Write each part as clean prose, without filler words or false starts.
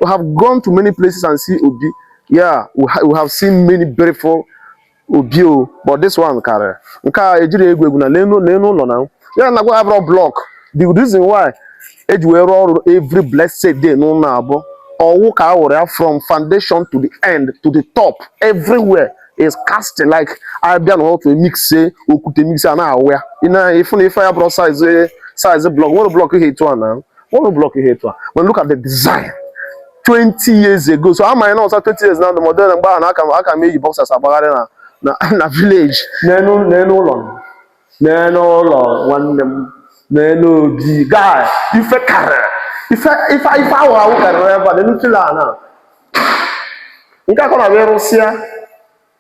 We have gone to many places and see Obi. Yeah, we have seen many beautiful Obi, but this one, Kare. Nka ejiri egwu egwu na leno ụlọ na. Yeah, na go have a block. The reason why every blessed day no na or walk out from foundation to the end to the top everywhere is cast like I be how to mix okute mix na aware. Even if I brought size block, what block you hate one now? What block you hate one? When look at the design 20 years ago. So I might know 20 years now the modern and I can make boxers about na village. No long. No one no the guy if I carry if I were carry then feel na nka kona be Russia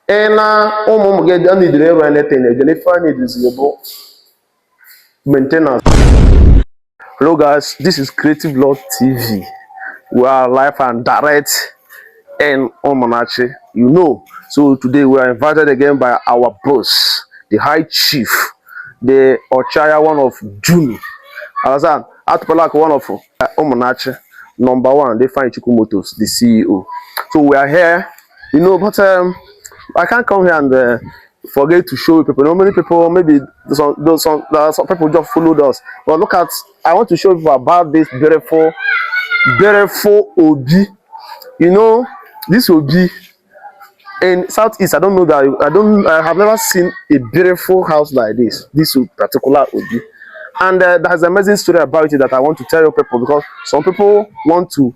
na ụmụ get need to anything again if I need is maintenance. Hello guys, this is Creative Lord TV. We are live and direct and on Monachi, you know. So today we are invited again by our boss, the High Chief, the Ochaya one of June. Alazan, Atpalak one of Omonachi, number one, they find Chikumotos, the CEO. So we are here, you know, but I can't come here and forget to show people. You know, many people, maybe some people just followed us. But look at, I want to show you about this beautiful Obi. You know, this Obi in Southeast, I don't know that I have never seen a beautiful house like this particular Obi. And there's an amazing story about it that I want to tell you people, because some people want to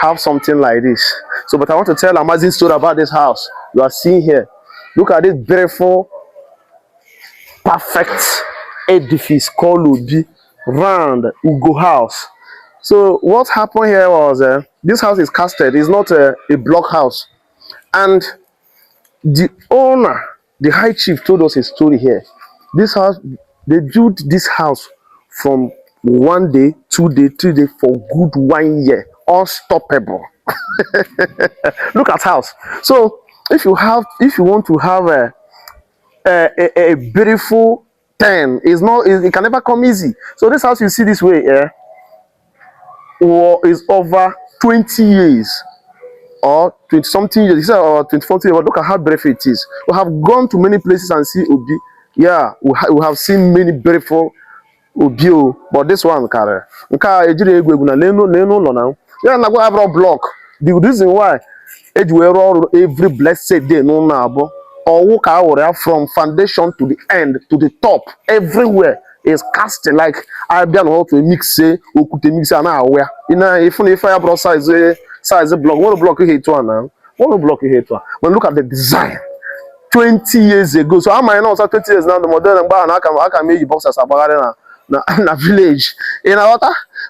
have something like this. So, but I want to tell an amazing story about this house you are seeing here. Look at this beautiful, perfect edifice called Obi, round Ugo house. So what happened here was this house is casted. It's not a block house. And the owner, the High Chief, told us a story here. This house, they built this house from 1 day, 2 day, 3 day for good 1 year, unstoppable. Look at house. So if you want to have a beautiful 10, it can never come easy. So this house you see this way, is over 20 years or 20 something years, or 24 years. But look at how beautiful it is. We have gone to many places and see Obi. Yeah, we have seen many beautiful Obi, but this one, Kare. Nka ejiri egwu egwu na leno ụlọ na. Yeah, na go have a block. The reason why every blessed day no na or walk out from foundation to the end to the top everywhere is cast like I be how to mix okute mix na aware. Even if I brought size block, what block you hate one now? What block you hate one? When look at the design 20 years ago. So I might know 20 years now the modern and I can make boxers about na village. In our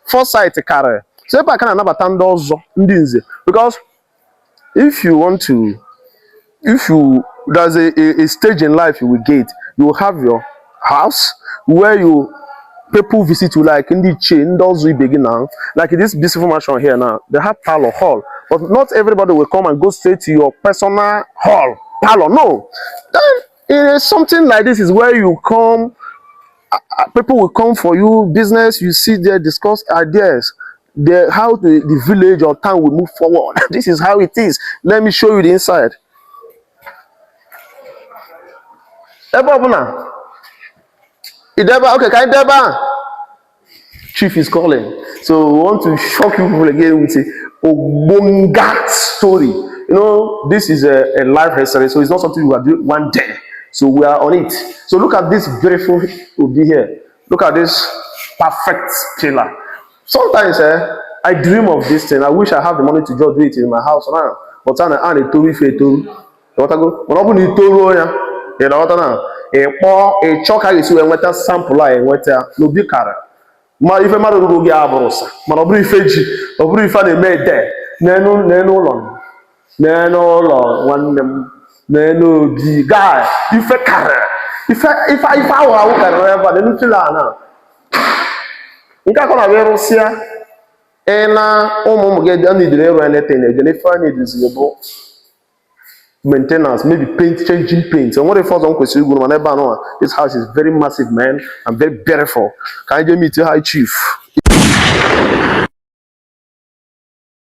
foresight carry. So if I can have a because if there's a stage in life you will get, you will have your house where people visit you, like in the chain those we begin now, like this beautiful mansion here now. They have parlor hall, but not everybody will come and go straight to your personal hall parlor. No, then something like this is where you come. People will come for you, business. You sit there, discuss ideas. How the village or town will move forward. This is how it is. Let me show you the inside. Okay, can Deba? Chief is calling. So we want to shock you people again with a Obonga story. You know, this is a live history, so it's not something we are doing one day. So we are on it. So look at this beautiful Obi here. Look at this perfect pillar. Sometimes I dream of this thing. I wish I have the money to just do it in my house now. But I'm a tory fetu. What I go? When I go to Toro, you know what now? A choker is when we sample and water no be cara. Ma if a man go get abrosa. Man obri feji. Obri fa de made there. Neno long. Neno long. One them. Neno the guy. If a cara. If I were carry, then feel now. Nka kona be Russia na ụmụ get need to anything again if I need is maintenance, maybe changing paint. So what if I don't question you this house is very massive, man, and very beautiful. Can you meet your High Chief?